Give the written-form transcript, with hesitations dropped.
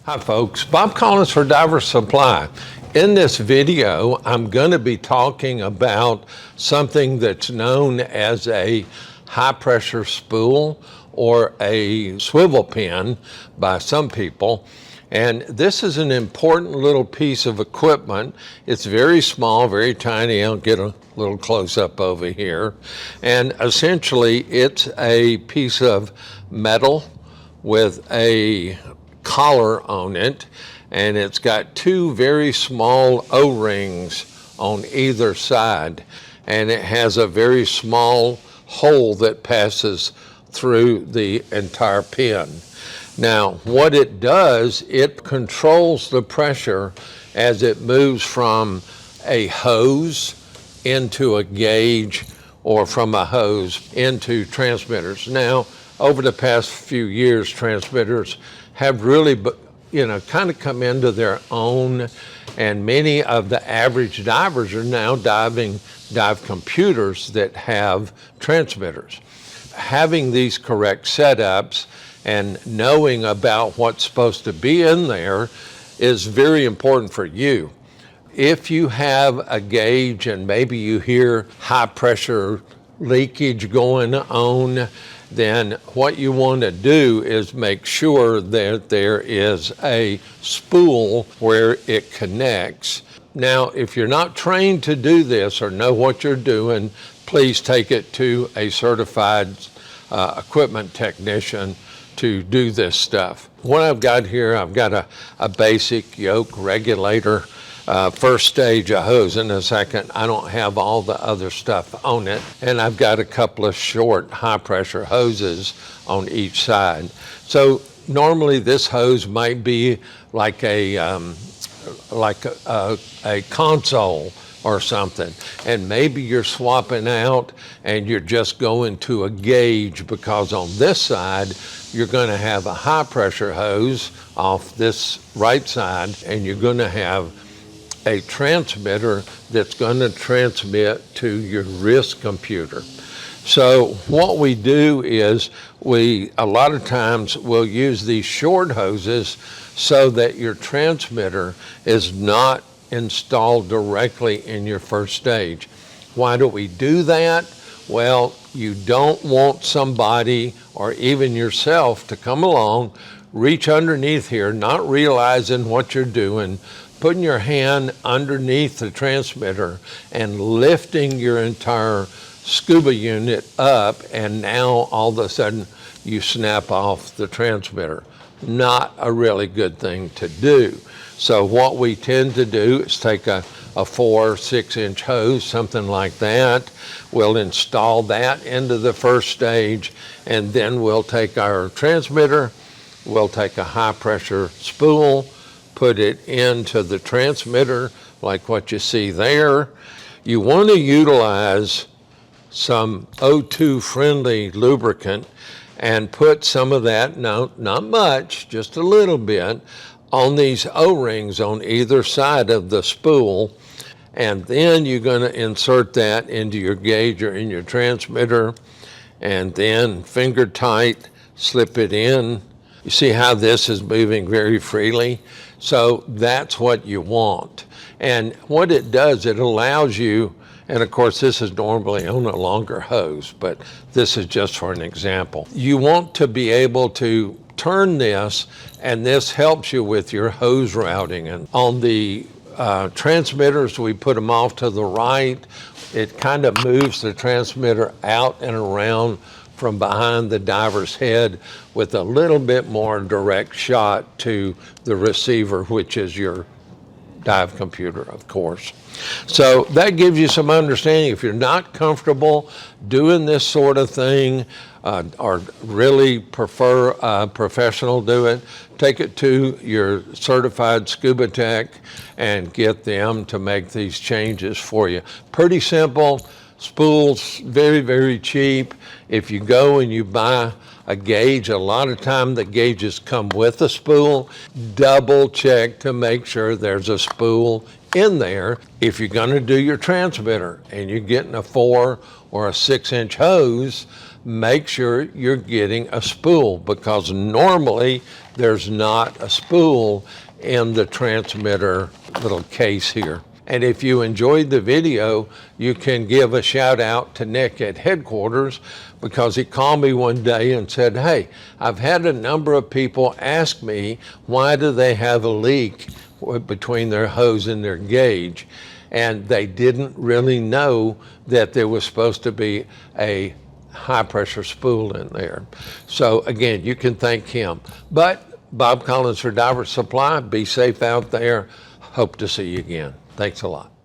Hi folks, Bob Collins for Diver Supply. In this video, I'm going to be talking about something that's known as a high pressure spool or a swivel pin by some people. And this is an important little piece of equipment. It's very small, very tiny. I'll get a little close up over here. And essentially, it's a piece of metal with a collar on it, and it's got two very small O-rings on either side, and it has a very small hole that passes through the entire pin. Now, what it does, it controls the pressure as it moves from a hose into a gauge or from a hose into transmitters. Now, over the past few years, transmitters have really, kind of come into their own, and many of the average divers are now dive computers that have transmitters. Having these correct setups and knowing about what's supposed to be in there is very important for you. If you have a gauge and maybe you hear high pressure leakage going on, then what you want to do is make sure that there is a spool where it connects. Now, if you're not trained to do this or know what you're doing, please take it to a certified equipment technician to do this stuff. What I've got here, I've got a basic yoke regulator, first stage of hose. In a second, I don't have all the other stuff on it. And I've got a couple of short high pressure hoses on each side. So normally this hose might be like a console or something. And maybe you're swapping out and you're just going to a gauge, because on this side, you're going to have a high pressure hose off this right side, and you're going to have a transmitter that's going to transmit to your wrist computer. So what we do is a lot of times we'll use these short hoses so that your transmitter is not installed directly in your first stage. Why do we do that? Well, you don't want somebody or even yourself to come along, reach underneath here, not realizing what you're doing, putting your hand underneath the transmitter and lifting your entire scuba unit up, and now all of a sudden you snap off the transmitter. Not a really good thing to do. So what we tend to do is take a 4 or 6 inch hose, something like that. We'll install that into the first stage, and then we'll take our transmitter, we'll take a high pressure spool, put it into the transmitter like what you see there. You want to utilize some O2 friendly lubricant and put some of that, no, not much, just a little bit, on these O-rings on either side of the spool. And then you're going to insert that into your gauge or in your transmitter, and then finger tight, slip it in. You see how this is moving very freely? So that's what you want. And what it does, it allows you, and of course this is normally on a longer hose, but this is just for an example. You want to be able to turn this, and this helps you with your hose routing. And on the transmitters, we put them off to the right. It kind of moves the transmitter out and around from behind the diver's head with a little bit more direct shot to the receiver, which is your dive computer, of course. So that gives you some understanding. If you're not comfortable doing this sort of thing, or really prefer a professional do it, take it to your certified scuba tech and get them to make these changes for you. Pretty simple. Spools, very, very cheap. If you go and you buy a gauge, a lot of time the gauges come with a spool. Double check to make sure there's a spool in there. If you're going to do your transmitter and you're getting a 4 or a 6 inch hose, make sure you're getting a spool, because normally there's not a spool in the transmitter little case here. And if you enjoyed the video, you can give a shout out to Nick at headquarters, because he called me one day and said, hey, I've had a number of people ask me, why do they have a leak between their hose and their gauge? And they didn't really know that there was supposed to be a high pressure spool in there. So again, you can thank him. But Bob Collins for Diver Supply, be safe out there. Hope to see you again. Thanks a lot.